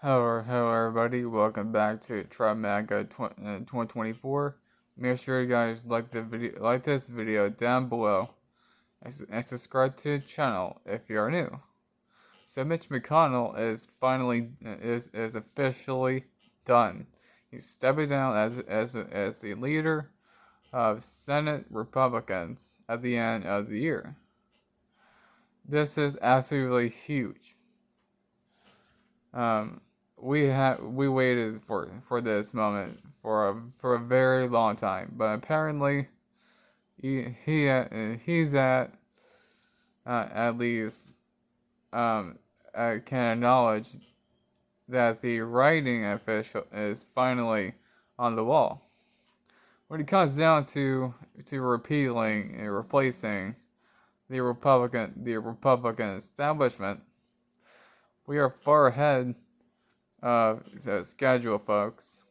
Hello everybody. Welcome back to Trimaga 2024. Make sure you guys like this video down below, and subscribe to the channel if you are new. So Mitch McConnell is officially done. He's stepping down as the leader of Senate Republicans at the end of the year. This is absolutely huge. Um, we waited for this moment for a very long time, but apparently he's at least can acknowledge that the writing official is finally on the wall. When it comes down to repealing and replacing the Republican establishment, we are far ahead of the schedule, folks.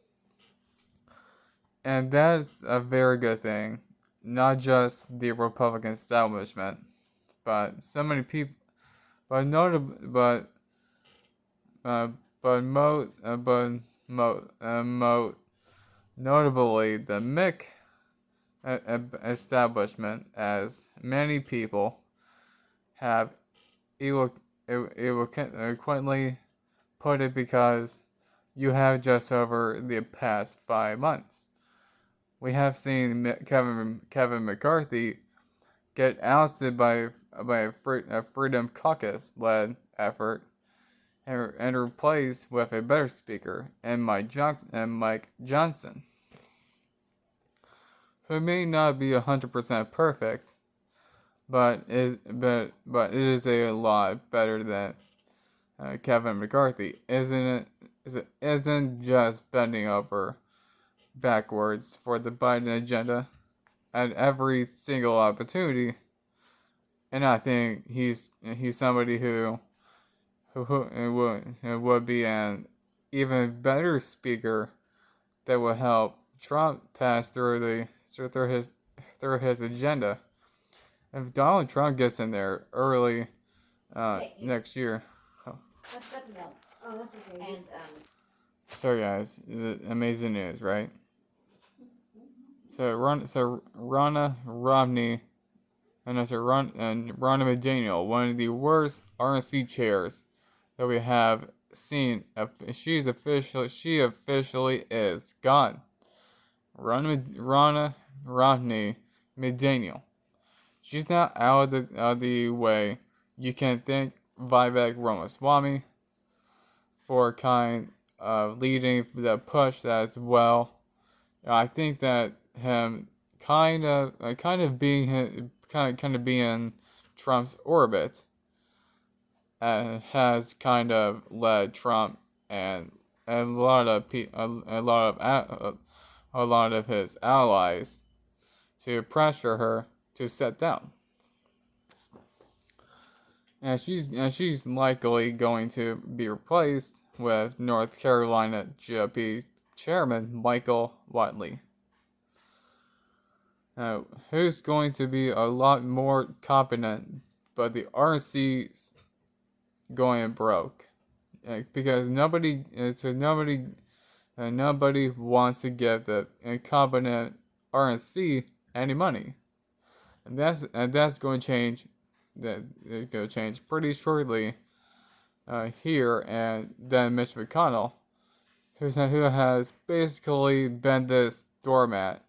And that's a very good thing. Not just the Republican establishment, but so many people, but notable, uh, but mo, notably the Mick establishment, as many people have eloquently put it, because you have just over the past 5 months. We have seen Kevin McCarthy get ousted by a Freedom Caucus led effort, and replaced with a better speaker, and Mike Johnson, who may not be 100% perfect, but it is a lot better than Kevin McCarthy. Isn't just bending over backwards for the Biden agenda at every single opportunity, and I think he's somebody who would be an even better speaker that will help Trump pass through his agenda. If Donald Trump gets in there early next year. Oh. That's okay. And sorry guys, amazing news, right? So Ronna Romney and Ronna McDaniel, one of the worst RNC chairs that we have seen. She officially is gone. Ronna Romney McDaniel. She's not out of the way. You can thank Vivek Ramaswamy for kind of leading the push as well. I think that him kind of being Trump's orbit has kind of led Trump and a lot of his allies to pressure her to step down. And she's likely going to be replaced with North Carolina GOP Chairman Michael Whatley, who's going to be a lot more competent, but the RNC's going broke, because nobody wants to give the incompetent RNC any money, and that's going to change. That it's going to change pretty shortly here, and then Mitch McConnell, who has basically been this doormat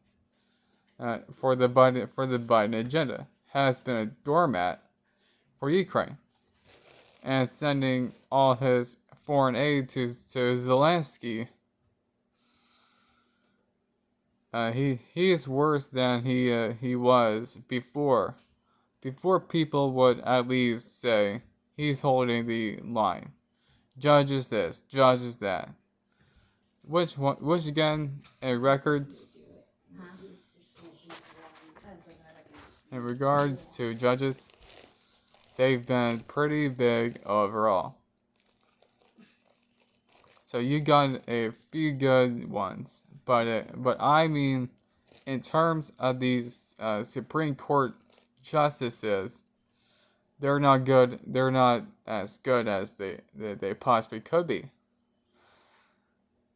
for the Biden agenda, has been a doormat for Ukraine, and sending all his foreign aid to Zelensky. He is worse than he was before. Before people would at least say he's holding the line. Judges this, judges that. Which again, in regards to judges, they've been pretty big overall. So you got a few good ones, but I mean, in terms of these Supreme Court justices, they're not good. They're not as good as they possibly could be.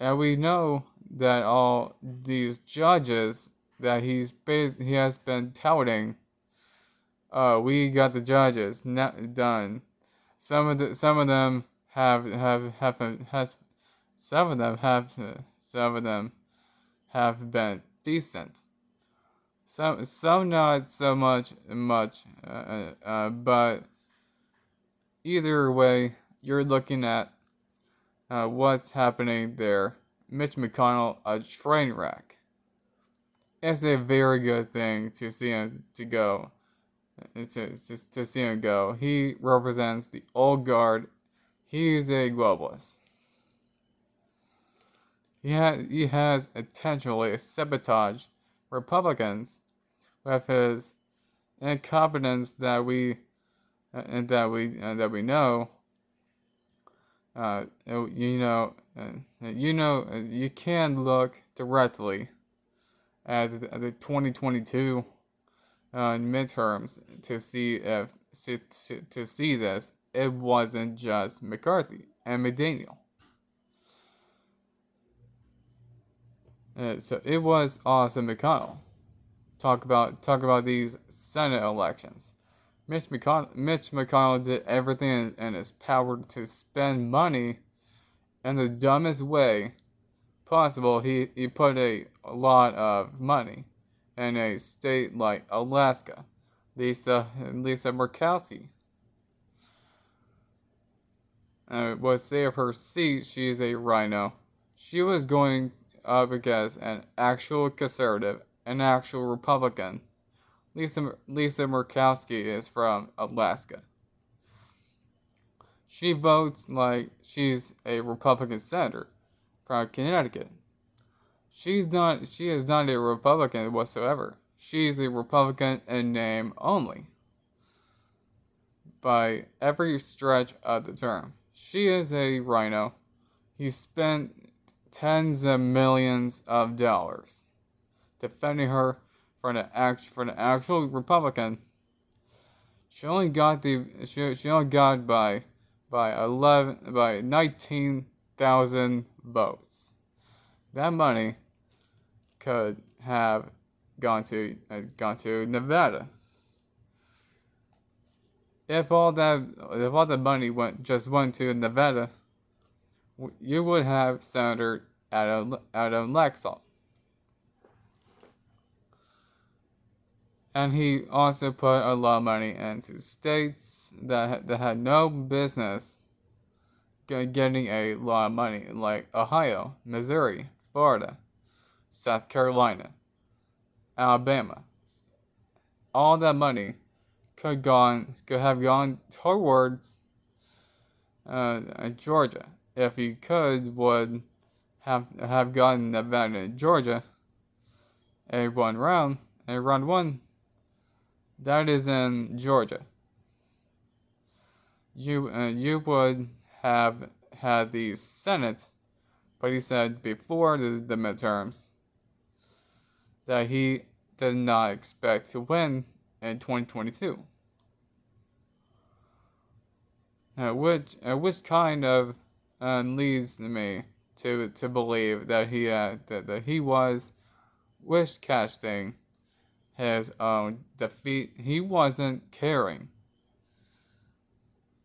and we know that all these judges that he has been touting, we got the judges not done. Some of them has some of them have been decent. Some not so much, but either way, you're looking at what's happening there. Mitch McConnell, a train wreck. It's a very good thing to see him to go. To see him go. He represents the old guard. He's a globalist. He has intentionally sabotaged Republicans with his incompetence that we know. You can look directly at the 2022 midterms to see this. It wasn't just McCarthy and McDaniel. So it was also McConnell. Talk about these Senate elections. Mitch McConnell did everything in his power to spend money in the dumbest way possible. He put a lot of money in a state like Alaska. Lisa Murkowski was saved her seat. She's a rhino. She was going up against an actual conservative, an actual Republican. Lisa Murkowski is from Alaska. She votes like she's a Republican senator from Connecticut. She is not a Republican whatsoever. She's a Republican in name only. By every stretch of the term. She is a rhino. He spent tens of millions of dollars defending her for an actual Republican. She only got by 19,000 votes. That money could have gone to Nevada. If all that money went to Nevada, you would have Senator Adam Laxalt. And he also put a lot of money into states that had no business getting a lot of money, like Ohio, Missouri, Florida, South Carolina, Alabama. All that money could have gone towards Georgia. If he would have gotten Nevada and Georgia round one. That is in Georgia. You would have had the Senate, but he said before the midterms that he did not expect to win in 2022. Which kind of leads me to believe that he was wish casting his own defeat. He wasn't caring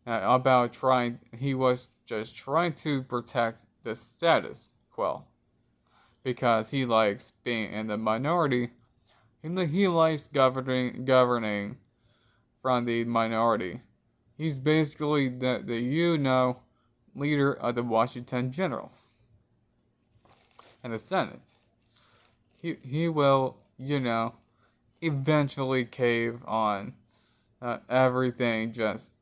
about trying. He was just trying to protect the status quo because he likes being in the minority. He likes governing from the minority. He's basically the leader of the Washington Generals and the Senate. He will eventually cave on everything. Just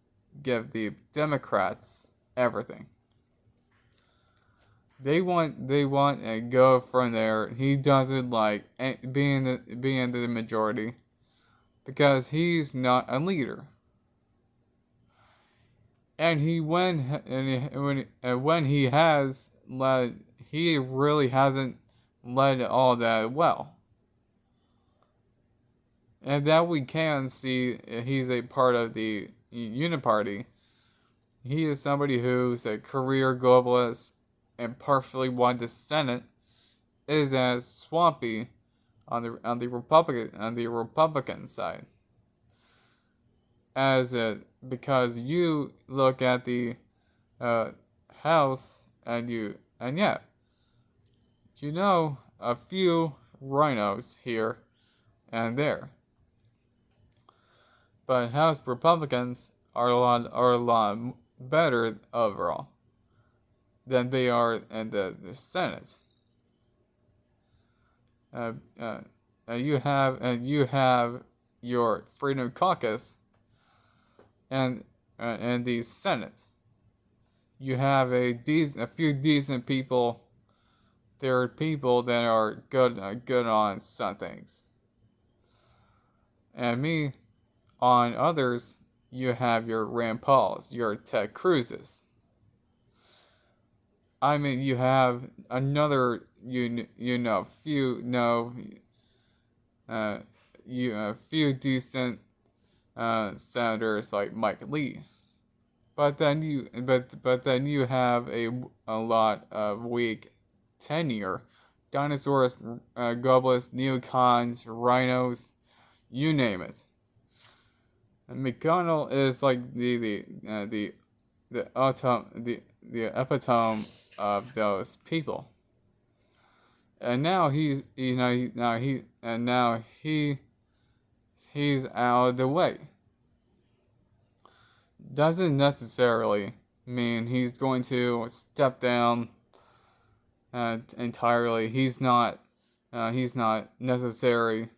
give the Democrats everything. They want and go from there. He doesn't like being the majority because he's not a leader. And when he has led, he really hasn't led all that well. And that we can see, he's a part of the Uniparty. He is somebody who's a career globalist, and partially why the Senate is as swampy on the Republican side, as it because you look at the uh, House and yeah, a few rhinos here and there, but House Republicans are a lot better overall than they are in the Senate. Uh, uh, and you have your Freedom Caucus and the Senate. You have a few decent people. There are people that are good on some things, and me on others. You have your Rand Pauls, your Ted Cruzes. I mean, you have another few uh a few decent senators like Mike Lee. But then you have a lot of weak tenure, dinosaurs, globalists, neocons, rhinos, you name it. And McConnell is like the epitome of those people. And now he's you know he- now he and now he's out of the way. Doesn't necessarily mean he's going to step down entirely. He's not necessarily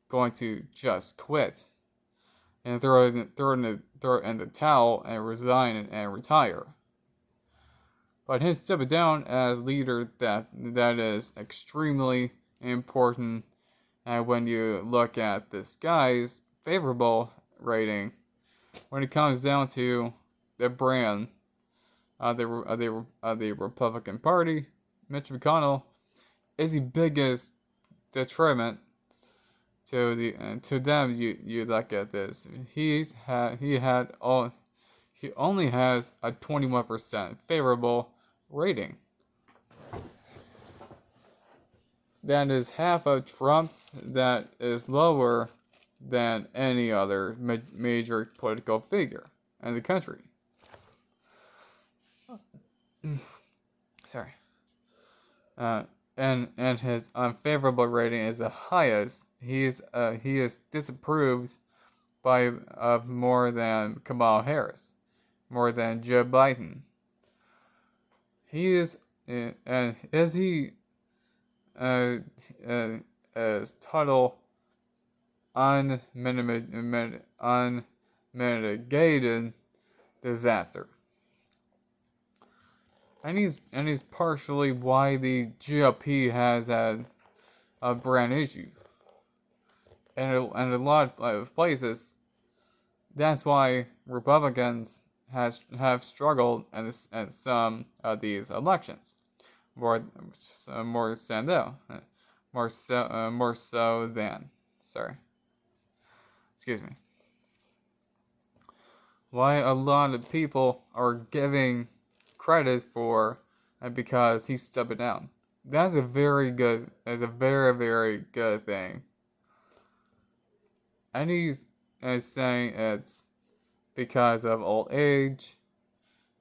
going to just quit and throw in the towel and resign and retire. But him stepping down as leader, that is extremely important. And when you look at this guy's favorable rating, when it comes down to the brand of the Republican Party, Mitch McConnell is the biggest detriment to them. You look at this. He only has a 21% favorable rating. That is half of Trump's. That is lower than any other major political figure in the country. Sorry. And his unfavorable rating is the highest. He is disapproved of more than Kamala Harris, more than Joe Biden. He is and is he as total unmitigated disaster. And he's partially why the GOP has had a brand issue. And a lot of places, that's why Republicans have struggled in some of these elections, more so than sorry, excuse me. Why a lot of people are giving credit for, and because he's stepping down. That's a very, very good thing. And he's saying it's because of old age.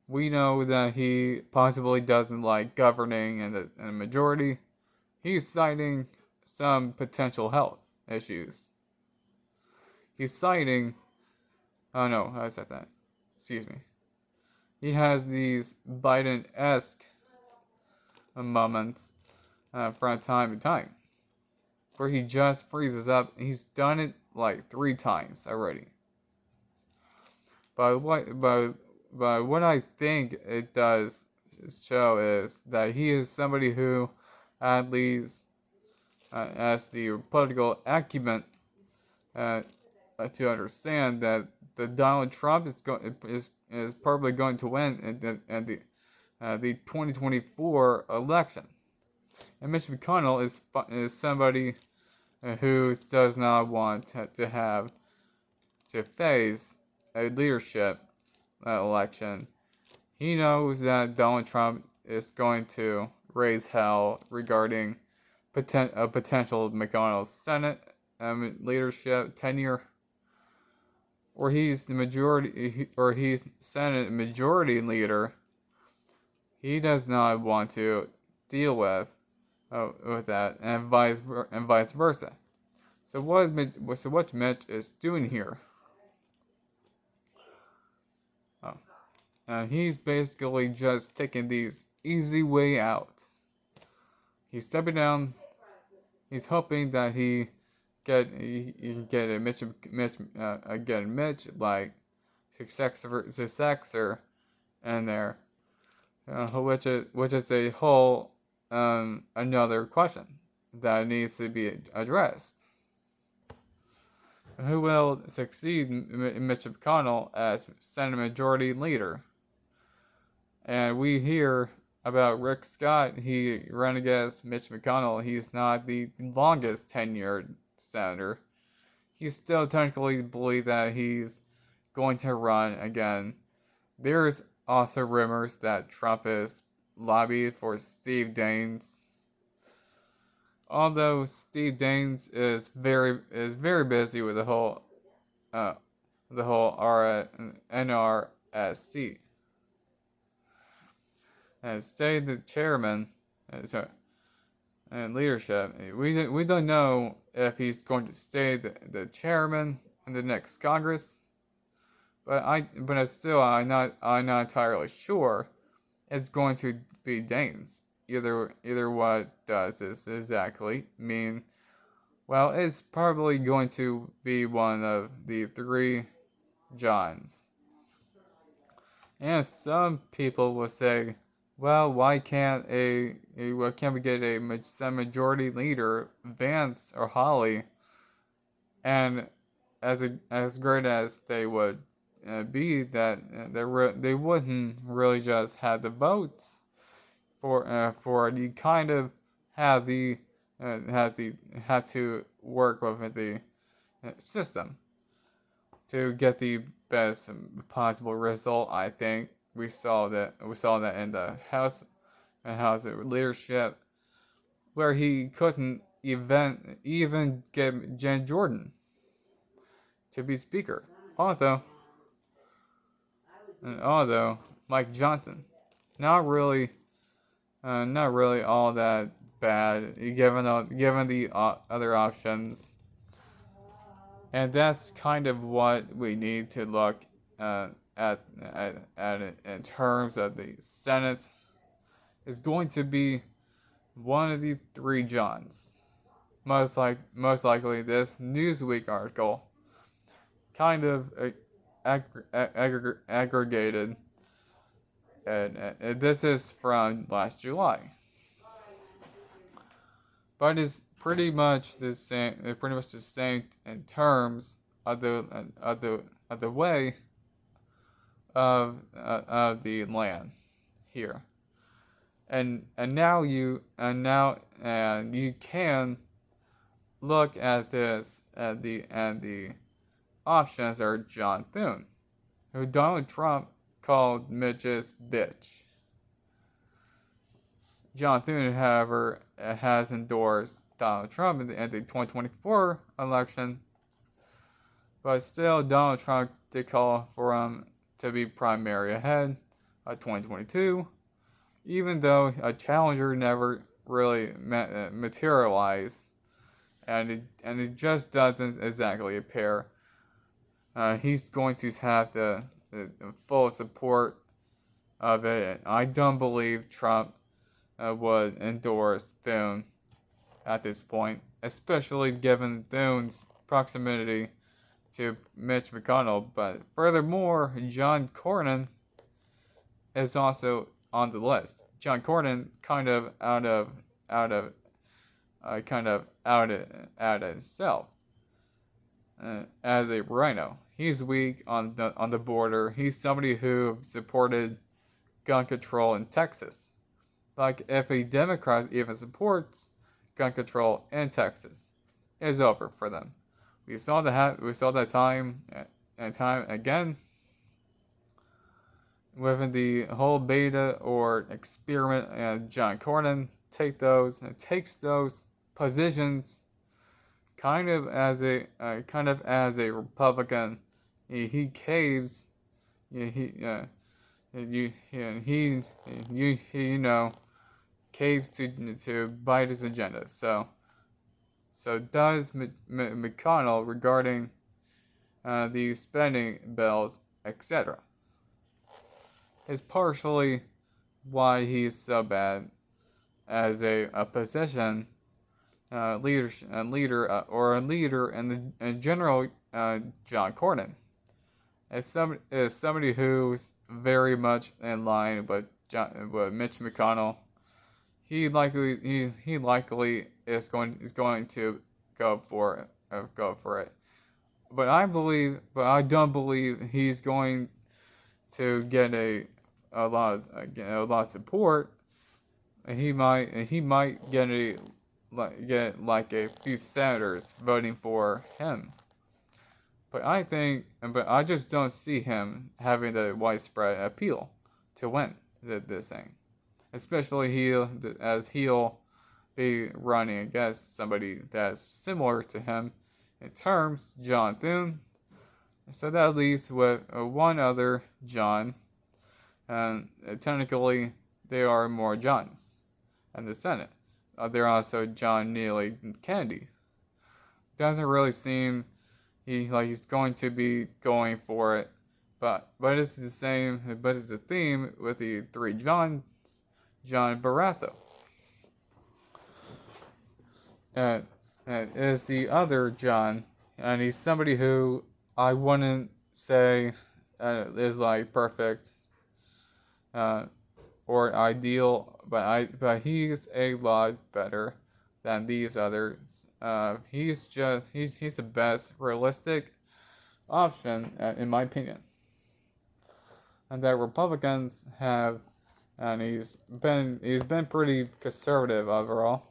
We know that he possibly doesn't like governing in the majority. He's citing some potential health issues. He's citing. Oh no, I said that. Excuse me. He has these Biden-esque moments from time to time, where he just freezes up. He's done it like 3 times already. But what I think it does show is that he is somebody who, at least has the political acumen to understand that the Donald Trump is probably going to win in the 2024 election, and Mitch McConnell is somebody who does not want to face a leadership election. he knows that Donald Trump is going to raise hell regarding a potential McConnell Senate leadership tenure, or he's the majority, or he's Senate majority leader. He does not want to deal with that, and vice versa. So what Mitch is doing here? Oh, and he's basically just taking these easy way out. He's stepping down. He's hoping that he can get a Mitch like successor in there, which is a whole another question that needs to be addressed. Who will succeed Mitch McConnell as Senate Majority Leader? And we hear about Rick Scott. He ran against Mitch McConnell. He's not the longest tenured senator. He still technically believes that he's going to run again. There's also rumors that Trump is lobbied for Steve Daines. Although Steve Daines is very busy with the whole NRSC. And stay the chairman, and leadership. We don't know if he's going to stay the chairman in the next Congress, but I'm not entirely sure it's going to be Daines. Either what does this exactly mean? Well, it's probably going to be one of the three Johns. And some people will say, well, why can't we get a majority leader, Vance or Hawley, and as great as they would be, that they wouldn't really just have the votes for you kind of have to work with the system to get the best possible result. I think we saw that in the House leadership, where he couldn't even get Jen Jordan to be speaker. Although Mike Johnson, not really all that bad given the other options. And that's kind of what we need to look at it in terms of the Senate. Is going to be one of the three Johns. Most likely, this Newsweek article kind of aggregated, and this is from last July. But it's pretty much the same. It's pretty much the same in terms of the way of the land here. And now you can look at this and the options are John Thune, who Donald Trump called Mitch's bitch. John Thune, however, has endorsed Donald Trump in the 2024 election, but still Donald Trump did call for him to be primary ahead of 2022. Even though a challenger never really materialized, and it just doesn't exactly appear. He's going to have the full support of it. I don't believe Trump would endorse Thune at this point, especially given Thune's proximity to Mitch McConnell. But furthermore, John Cornyn is also on the list. John Cornyn kind of outed himself as a rhino. He's weak on the border. He's somebody who supported gun control in Texas. Like, if a Democrat even supports gun control in Texas, it's over for them. We saw that time and time again. within the whole beta or experiment, and John Cornyn takes those positions kind of as a Republican. He caves. He caves to Biden's agenda. So does McConnell regarding the spending bills, etc. Is partially why he's so bad as a position leader in general. John Cornyn is somebody who's very much in line with Mitch McConnell. He likely is going to go for it. But I don't believe he's going to get a lot of support. And he might get like a few senators voting for him. But I just don't see him having the widespread appeal to win this thing, especially he'll be running against somebody that's similar to him in terms, John Thune. So that leaves with one other John, and technically there are more Johns in the Senate. There are also John Neely Kennedy. Doesn't really seem he's going to be going for it, but it's the same. But it's the theme with the three Johns. John Barrasso is the other John, and he's somebody who I wouldn't say is like perfect or ideal, but he's a lot better than these others. He's the best realistic option in my opinion, and that Republicans have, and he's been pretty conservative overall.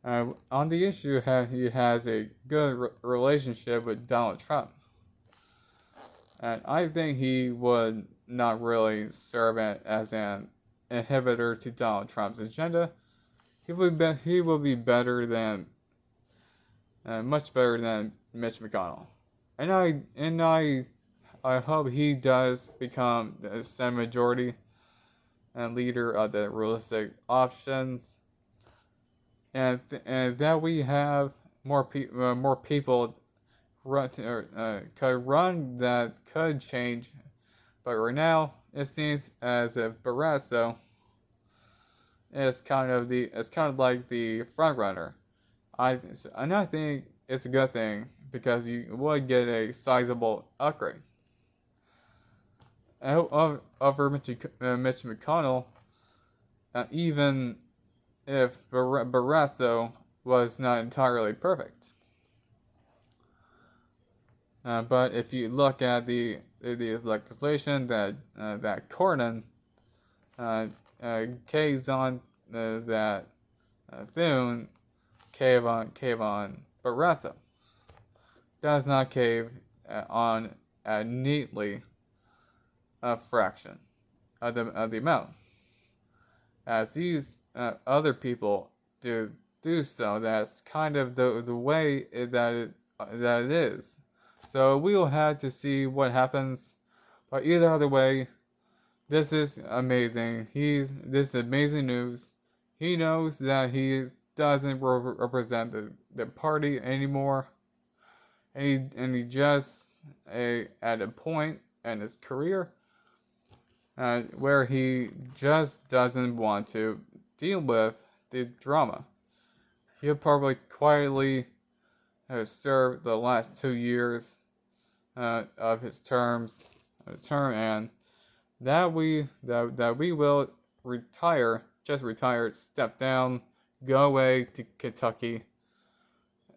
On the issue, he has a good relationship with Donald Trump, and I think he would not really serve as an inhibitor to Donald Trump's agenda. He will be better than, much better than Mitch McConnell, and I hope he does become the Senate majority and leader of the realistic options, and that we have more people could run that could change. But right now, it seems as if Barrasso is kind of like the front runner. I think it's a good thing because you would get a sizable upgrade over Mitch McConnell, even if Barrasso was not entirely perfect. But if you look at the legislation that Cornyn caves on, that Thune cave on Barrasso, does not cave on neatly a fraction of the amount, as these other people do so. That's kind of the way that it is. So we will have to see what happens. But either other way, this is amazing. This is amazing news. He knows that he doesn't represent the party anymore, and he just at a point in his career where he just doesn't want to deal with the drama. He'll probably quietly serve the last 2 years of his term, and that we will retire, step down, go away to Kentucky.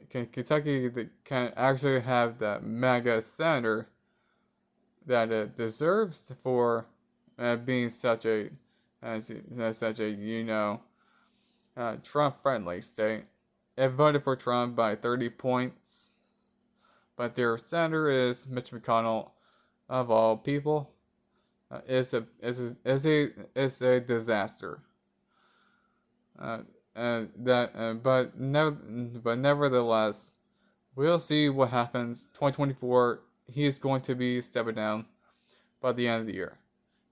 Kentucky that can actually have the mega senator that it deserves for being such a Trump-friendly state. It voted for Trump by 30 points, but their senator is Mitch McConnell, of all people. is a disaster. But nevertheless, we'll see what happens. 2024, he is going to be stepping down by the end of the year.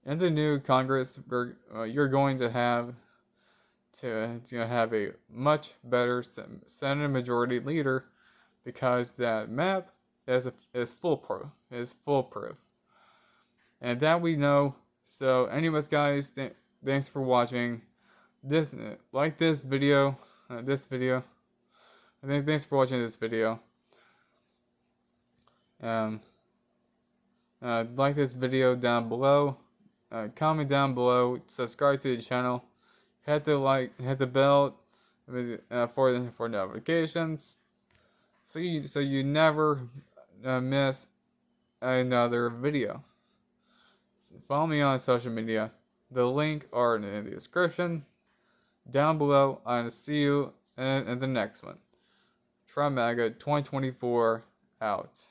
In the new Congress, you're going to have have a much better Senate Majority Leader, because that map is foolproof, and that we know. So, anyways, guys, thanks for watching. Like this video, Thanks for watching this video. Um, like this video down below. Comment down below. Subscribe to the channel. Hit the bell for notifications, so you never miss another video. Follow me on social media. The link are in the description down below. I'll see you in the next one. TryMaga 2024 out.